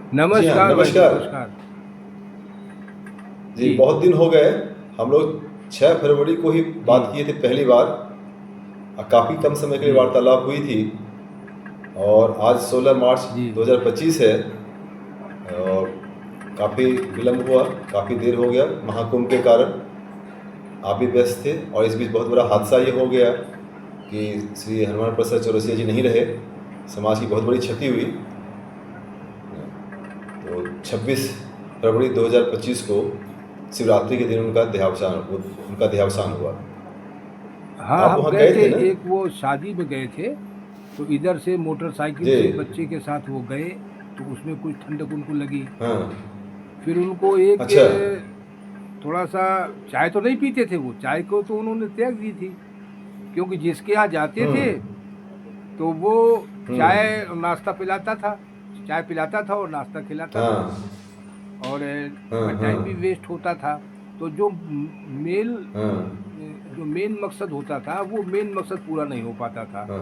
जी हाँ, नमस्कार भाई, नमस्कार। नमस्कार। जी, जी। बहुत दिन हो गए। हम लोग 6 फरवरी को ही जी। बात किए थे पहली बार। काफ़ी कम समय के लिए जी। वार्तालाप हुई थी और आज 16 मार्च जी। 2025 है और काफ़ी विलंब हुआ, काफ़ी देर हो गया महाकुंभ के कारण। आप भी व्यस्त थे और इस बीच बहुत बड़ा जी। हादसा ये हो गया कि श्री हनुमान प्रसाद चौरसिया जी नहीं रहे। समाज की बहुत बड़ी क्षति हुई। तो 26 फरवरी 2025 को शिवरात्रि के दिन उनका देहावसान हुआ। हाँ, आप हम वहाँ गए गए थे, थे ना? एक वो शादी में गए थे, तो इधर से मोटरसाइकिल जी। से बच्चे के साथ वो गए, तो उसमें कुछ ठंडक उनको लगी। हाँ। फिर उनको एक अच्छा। थोड़ा-सा चाय तो नहीं पीते थे वो, चाय को तो उन्होंने त्याग दी थी, क्योंकि जिसके यहाँ जाते हुँ, थे, तो वो हुँ। चाय और नाश्ता पिलाता था। चाय पिलाता था और नाश्ता खिलाता था। हाँ, और हाँ, टाइम भी हाँ, वेस्ट होता था। तो जो मेल हाँ, जो मेन मकसद होता था वो मेन मकसद पूरा नहीं हो पाता था। हाँ,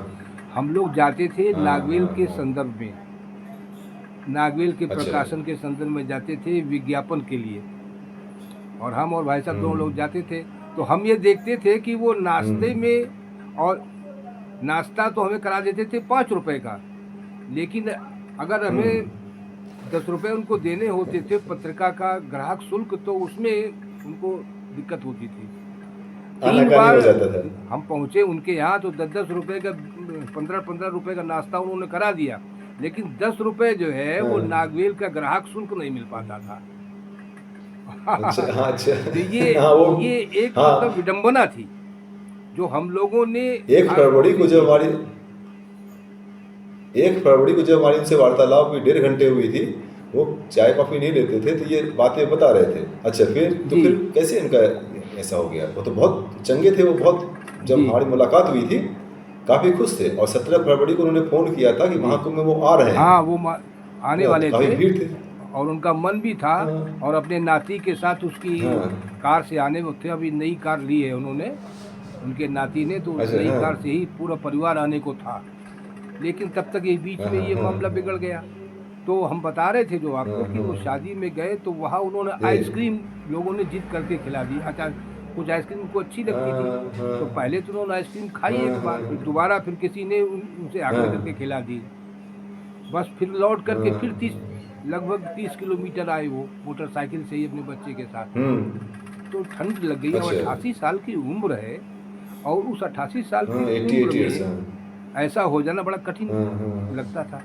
हम लोग जाते थे हाँ, नागवेल हाँ, के हाँ। संदर्भ में, नागवेल के अच्छा। प्रकाशन के संदर्भ में जाते थे विज्ञापन के लिए। और हम और भाई साहब दोनों लोग हुँ, जाते थे, तो हम ये देखते थे कि वो हुँ, नाश्ते में, और नाश्ता तो हमें करा देते थे 5 रुपए का, लेकिन अगर हुँ। हमें 10 रुपए उनको देने होते थे पत्रिका का ग्राहक शुल्क, तो उसमें उनको दिक्कत होती थी। 3 आनाकानी बार हो जाता था। हम पहुँचे उनके यहाँ, तो 10-10 रुपए का 15-15 रुपए का नाश्ता उन्होंने करा दिया, लेकिन 10 रुपए जो है वो हाँ, नागवेल का ग्राहक शुल्क नहीं मिल पाता था। अच्छा, हाँ, तो अच्छा। ये हाँ, वो ये एक मतलब हाँ, विडंबना थी, जो हम लोगों ने 1 खास तौर फरवरी से को जब की थी। हमारी 1 फरवरी को जब हमारी उनसे वार्तालाप हुई, डेढ़ घंटे हुई थी। वो चाय-कॉफ़ी नहीं लेते थे, तो ये बातें बता रहे थे। अच्छा, जी। फिर कैसे इनका ऐसा हो गया? वो तो बहुत चंगे थे, वो बहुत जब जी। हमारी मुलाकात हुई थी, काफ़ी खुश थे और 17 फरवरी को उन्होंने फ़ोन किया था कि जी। महाकुंभ में वो आ रहे हैं। हाँ, वो है आने ना? तो वाले काफ़ी थे, भीड़ थी। और उनका मन भी था, हाँ, और अपने नाती के साथ उसकी हाँ। कार से आने वो थे। अभी नई कार ली है उन्होंने, उनके नाती ने, तो उस अच्छा, नई कार हाँ। से ही पूरा परिवार आने को था। लेकिन तब तक ये बीच हाँ, में हाँ, ये मामला हाँ। बिगड़ गया। तो हम बता रहे थे जो हाँ, आपको, कि वो हाँ। शादी में गए तो वहाँ उन्होंने जी। आइसक्रीम, लोगों ने जिद करके खिला दी। अच्छा, कुछ आइसक्रीम उनको अच्छी लगती थी, हाँ, हाँ। तो पहले तो उन्होंने आइसक्रीम खाई हाँ, एक बार, फिर हाँ। दोबारा फिर किसी ने उनसे आग्रह करके हाँ, खिला दी। बस फिर लौट करके हाँ। फिर 30, लगभग 30 किलोमीटर आए वो मोटरसाइकिल से ही अपने बच्चे के साथ। हुँ। तो ठंड लग गई। अब अच्छा। 88 साल की उम्र है, और उस 88 साल हाँ, की 88 उम्र ईयर्स, में हाँ। ऐसा हो जाना बड़ा कठिन हाँ, हाँ। लगता था।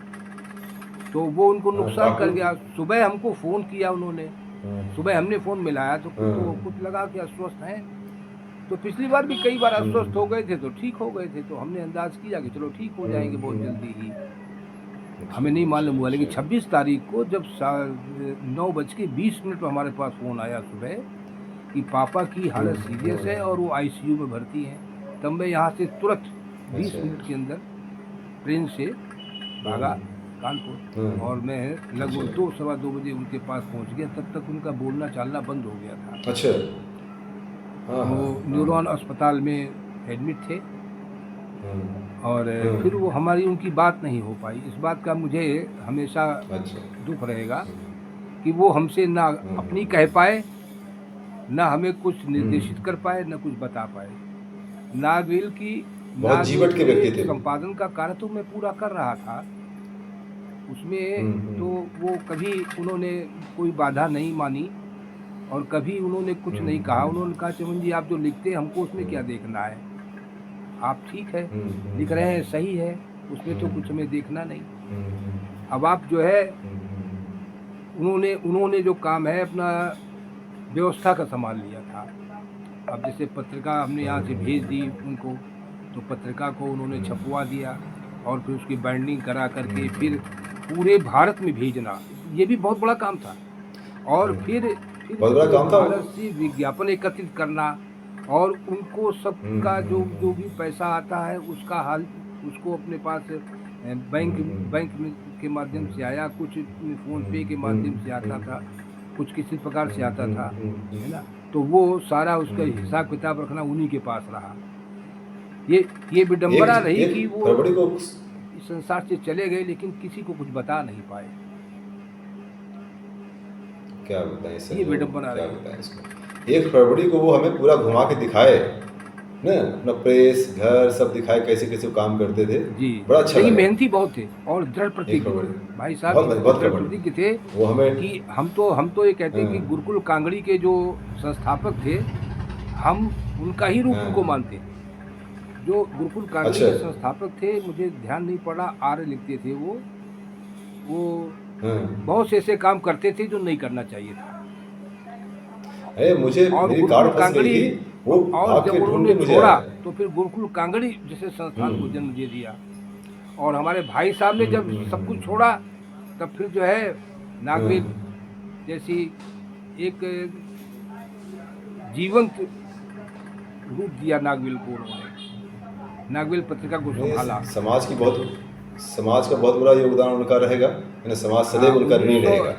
तो वो उनको हाँ, नुकसान काफ़ी। कर गया। सुबह हमको फ़ोन किया उन्होंने, हाँ, सुबह हमने फ़ोन मिलाया, तो कुछ हाँ। लगा कि अस्वस्थ हैं। तो पिछली बार भी कई बार हुँ, अस्वस्थ हो गए थे, तो ठीक हो गए थे, तो हमने अंदाज़ किया कि चलो ठीक हो हुँ, जाएँगे बहुत हुँ। जल्दी ही। अच्छा, हमें नहीं अच्छा, मालूम हुआ, लेकिन अच्छा। 26 तारीख को जब 9:20 पर हमारे पास फ़ोन आया सुबह, कि पापा की हुँ, हालत सीरियस है और हुँ। वो आईसीयू में भर्ती हैं। तब मैं यहाँ से तुरंत अच्छा। 20 मिनट के अंदर ट्रेन से हुँ, भागा कानपुर, हुँ। और मैं अच्छा, लगभग 2 सवा 2 बजे उनके पास पहुँच गया। तब तक उनका बोलना-चालना बंद हो गया था। अच्छा। हाँ, वो हाँ, हाँ। न्यूरॉन अस्पताल में एडमिट थे, हुँ, और फिर वो हुँ। हमारी उनकी बात नहीं हो पाई। इस बात का मुझे हमेशा अच्छा। दुःख रहेगा, कि वो हमसे ना हुँ, अपनी हुँ। कह पाए, ना हमें कुछ हुँ। निर्देशित कर पाए, ना कुछ बता पाए। नागवेल की बहुत नागवेल जीवट के के व्यक्ति थे। संपादन का कार्य तो मैं पूरा कर रहा था। उसमें हुँ, तो हुँ। वो कभी उन्होंने कोई बाधा नहीं मानी, और कभी उन्होंने कुछ हुँ, नहीं कहा। हुँ। उन्होंने कहा, "चिमन जी, आप जो लिखते हैं हमको उसमें हुँ। क्या देखना है? आप ठीक है, हुँ, हुँ। लिख रहे हैं सही है, उसमें तो हुँ। कुछ हमें देखना नहीं। हुँ, हुँ। अब आप जो है, हुँ, हुँ। उन्होंने उन्होंने जो काम है अपना व्यवस्था का सँभाल लिया था। अब जैसे पत्रिका हमने हुँ, यहाँ से भेज हुँ। दी उनको, तो पत्रिका को उन्होंने हुँ। छपवा दिया, और फिर उसकी बाइंडिंग करा हुँ, करके फिर हुँ। पूरे भारत में भेजना, ये भी बहुत बड़ा काम था। और हुँ। फिर बहुत बड़ा पूरे काम था वो। भारत से विज्ञापन एकत्रित करना, और उनको हुँ, सबका हुँ, जो जो भी हुँ। पैसा आता है उसका हाल, उसको अपने पास हुँ, बैंक बैंक हुँ। में के माध्यम हुँ। से आया, कुछ फ़ोन हुँ, पे के हुँ, माध्यम से हुँ। आता था, कुछ किसी प्रकार हुँ, से आता हुँ, था, हुँ, है हुँ। ना? तो वो सारा उसका हुँ, हुँ। हिसाब-किताब रखना उन्हीं के पास रहा। ये एक विडंबना रही 1 कि वो फरवरी को इस संसार से चले गए, लेकिन किसी को कुछ बता नहीं पाए। क्या बताएं सर, ये विडम्बना क्या रही। बताएं इसको। 1 फरवरी को वो हमें पूरा घुमा के दिखाए ना, अपना प्रेस घर सब दिखाए कैसे कैसे वो काम करते थे, जी, बड़ा अच्छा लेकिन लगा। मेहनती बहुत थे और दृढ़ 1 प्रतिज्ञ थे। फरवरी भाई साहब बहुत इतने बहुत दृढ़ प्रबल, प्रतिज्ञ थे वो हमें कि हम तो ये कहते हैं कि हाँ, गुरुकुल कांगड़ी के जो संस्थापक थे, हम उनका ही रूप उनको हाँ, मानते हैं। जो गुरुकुल कांगड़ी अच्छा, के संस्थापक थे, मुझे ध्यान नहीं पड़ा, आर्य लिखते थे वो हाँ, बहुत से ऐसे काम करते थे जो नहीं करना चाहिए था। अरे मुझे और मेरी कार गुरुकुल फंस गई कांगड़ी थी, वो और भाग जब के ढूंढ उन्होंने के मुझे छोड़ा आया। तो फिर गुरुकुल कांगड़ी जैसे संस्थान को हम्म जन्म दे दिया। और हमारे भाई साहब ने जब सब कुछ हम्म, छोड़ा, तब फिर जो है नागवेल हाँ, जैसी एक जीवंत रूप दिया नागवेल को उन्होंने। नागवेल पत्रिका को नहीं, संभाला। समाज का बहुत बड़ा योगदान उनका रहेगा, यानी समाज हाँ, सदैव उनका ऋणी 1900 रहेगा।